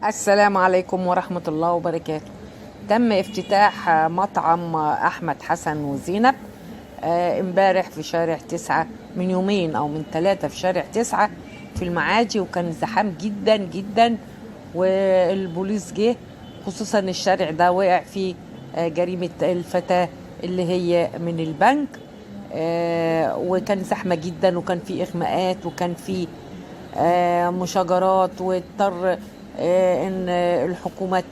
السلام عليكم ورحمة الله وبركاته. تم افتتاح مطعم أحمد حسن وزينب امبارح في شارع 9، من يومين أو من 3 في شارع 9 في المعادي، وكان زحام جدا جدا. والبوليس جه، خصوصا الشارع ده وقع فيه جريمة الفتاة اللي هي من البنك. وكان زحمة جدا، وكان فيه إغماءات، وكان فيه مشاجرات، واضطر ان الحكومة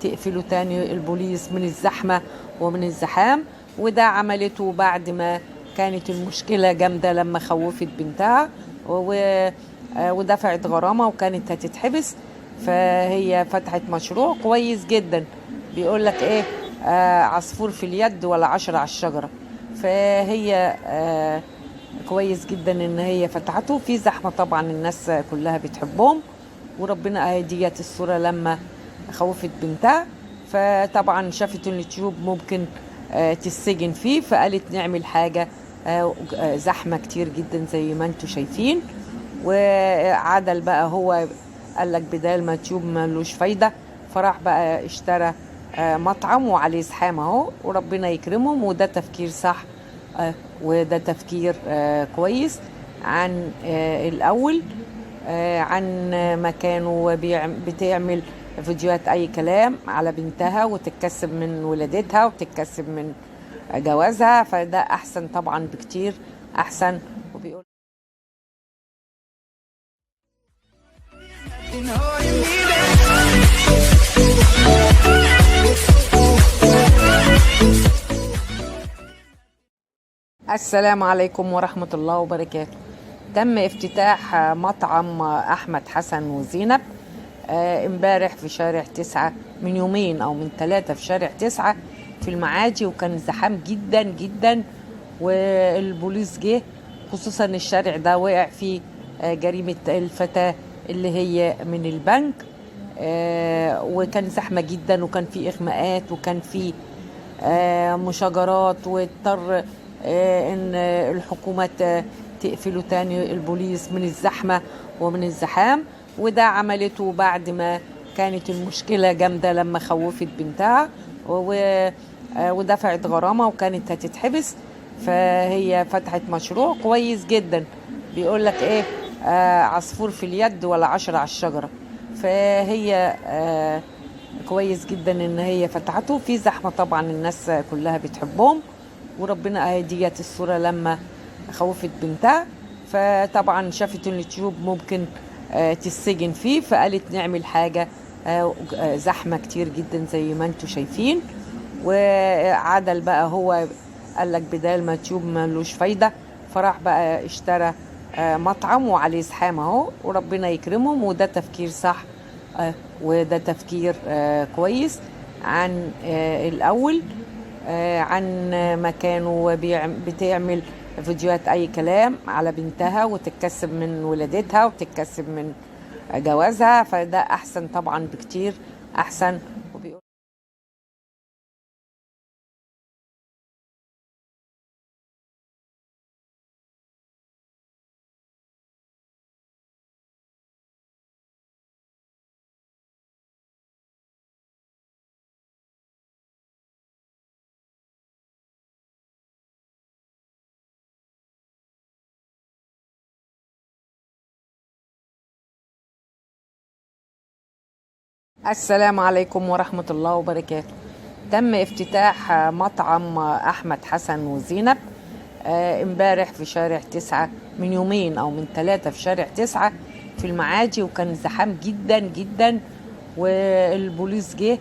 تقفله تاني البوليس من الزحمة ومن الزحام. وده عملته بعد ما كانت المشكلة جامدة لما خوفت بنتها ودفعت غرامة وكانت هتتحبس. فهي فتحت مشروع كويس جدا، بيقول لك ايه، عصفور في اليد ولا 10 على الشجرة. فهي كويس جدا ان هي فتحته في زحمة. طبعا الناس كلها بتحبهم، وربنا هديت الصورة لما خوفت بنتها. فطبعا شافت اليوتيوب ممكن تسجن فيه، فقالت نعمل حاجة زحمة كتير جدا زي ما انتوا شايفين. وعدل بقى، هو قال لك بدال ما تيوب ملوش فايدة، فراح بقى اشترى مطعم وعليه زحام اهو، وربنا يكرمهم. وده تفكير صح، وده تفكير كويس عن الأول، عن ما كانوا بتعمل فيديوهات أي كلام على بنتها وتتكسب من ولادتها وتتكسب من جوازها. فده أحسن طبعا بكتير، أحسن. وبيقول السلام عليكم ورحمة الله وبركاته. تم افتتاح مطعم أحمد حسن وزينب امبارح في شارع 9، من يومين أو من 3 في شارع 9 في المعادي، وكان زحام جدا جدا. والبوليس جه، خصوصا الشارع ده وقع فيه جريمة الفتاة اللي هي من البنك. وكان زحمة جدا، وكان فيه إغماءات، وكان فيه مشاجرات، واضطر ان الحكومة تقفله تاني البوليس من الزحمة ومن الزحام. وده عملته بعد ما كانت المشكلة جامدة لما خوفت بنتها ودفعت غرامة وكانت هتتحبس. فهي فتحت مشروع كويس جدا، بيقول لك ايه، عصفور في اليد ولا 10 على الشجرة. فهي كويس جدا ان هي فتحته في زحمة. طبعا الناس كلها بتحبهم، وربنا هديت الصورة لما خوفت بنتها. فطبعا شافت اليوتيوب ممكن تسجن فيه، فقالت نعمل حاجة زحمة كتير جدا زي ما انتوا شايفين. وعدل بقى، هو قال لك بدال ما تيوب ملوش فايدة، فراح بقى اشترى مطعم وعليه زحام اهو، وربنا يكرمهم. وده تفكير صح، وده تفكير كويس عن الأول، عن ما كانوا بتعمل فيديوهات أي كلام على بنتها وتتكسب من ولادتها وتتكسب من جوازها. فده أحسن طبعا بكتير، أحسن. وبيقول السلام عليكم ورحمة الله وبركاته. تم افتتاح مطعم أحمد حسن وزينب امبارح في شارع 9، من يومين أو من 3 في شارع 9 في المعادي، وكان زحام جدا جدا. والبوليس جه،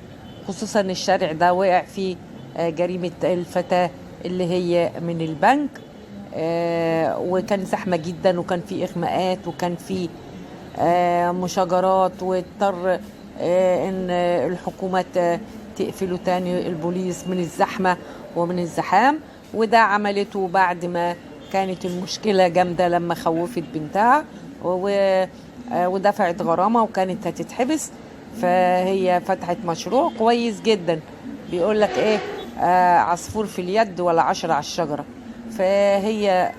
خصوصا الشارع ده وقع فيه جريمة الفتاة اللي هي من البنك. وكان زحمة جدا، وكان فيه إغماءات، وكان فيه مشاجرات، واضطر ان الحكومة تقفله تاني البوليس من الزحمة ومن الزحام. وده عملته بعد ما كانت المشكلة جامدة لما خوفت بنتها ودفعت غرامة وكانت هتتحبس. فهي فتحت مشروع كويس جدا، بيقول لك ايه، عصفور في اليد ولا 10 على الشجرة. فهي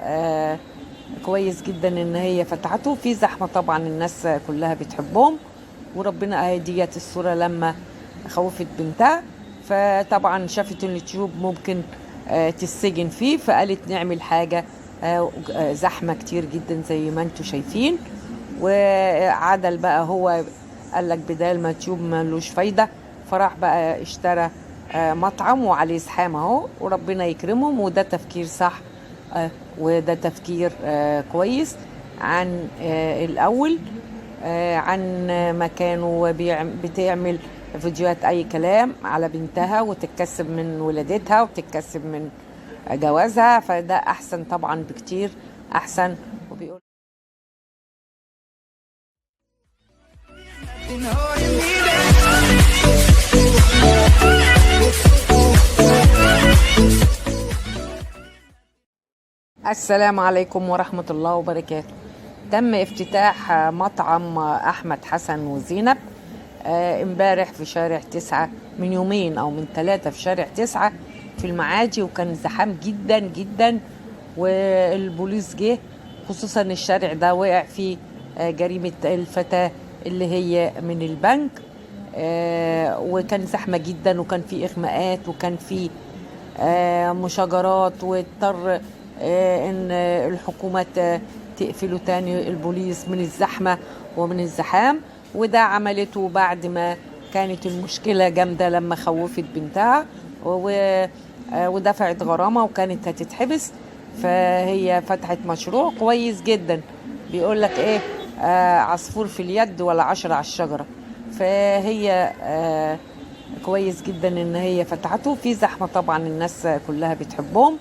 كويس جدا ان هي فتحته في زحمة. طبعا الناس كلها بتحبهم، وربنا ديت الصورة لما خوفت بنتها، فطبعا شافت اليوتيوب ممكن تسجن فيه، فقالت نعمل حاجة زحمة كتير جدا زي ما انتوا شايفين. وعدل بقى هو قال لك بدال ما اليوتيوب ملوش فايدة، فراح بقى اشترى مطعم وعليه زحام اهو، وربنا يكرمهم. وده تفكير صح، وده تفكير كويس عن الأول، عن ما كانوا بتعمل فيديوهات أي كلام على بنتها وتتكسب من ولادتها وتتكسب من جوازها، فده أحسن طبعا بكتير أحسن. وبيقول السلام عليكم ورحمة الله وبركاته. تم افتتاح مطعم أحمد حسن وزينب امبارح في شارع 9، من يومين أو من 3 في شارع 9 في المعادي، وكان زحام جدا جدا. والبوليس جه، خصوصا الشارع ده وقع فيه جريمة الفتاة اللي هي من البنك، وكان زحمة جدا، وكان فيه إغماءات، وكان فيه مشاجرات، واضطر ان الحكومة تقفله تاني البوليس من الزحمة ومن الزحام. وده عملته بعد ما كانت المشكلة جامدة لما خوفت بنتها ودفعت غرامة وكانت هتتحبس. فهي فتحت مشروع كويس جدا، بيقول لك ايه، عصفور في اليد ولا 10 على الشجرة. فهي كويس جدا ان هي فتحته في زحمة، طبعا الناس كلها بتحبهم.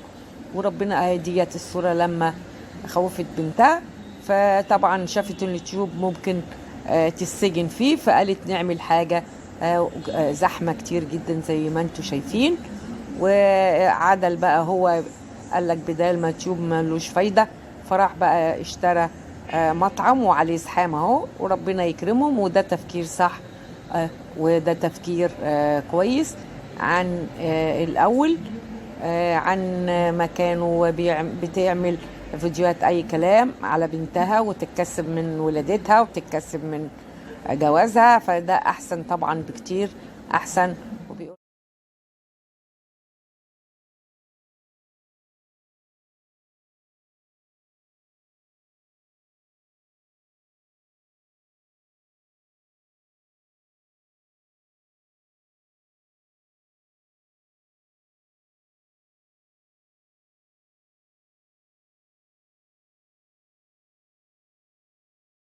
وربنا ديت الصورة لما خوفت بنتها، فطبعا شافت اليوتيوب ممكن تسجن فيه، فقالت نعمل حاجة زحمة كتير جدا زي ما انتوا شايفين. وعدل بقى هو قال لك بدال ما اليوتيوب ملوش فايدة، فراح بقى اشترى مطعم وعليه زحام اهو، وربنا يكرمهم. وده تفكير صح، وده تفكير كويس عن الأول، عن ما كانوا بتعمل فيديوهات أي كلام على بنتها وتتكسب من ولادتها وتتكسب من جوازها، فده أحسن طبعا بكتير أحسن.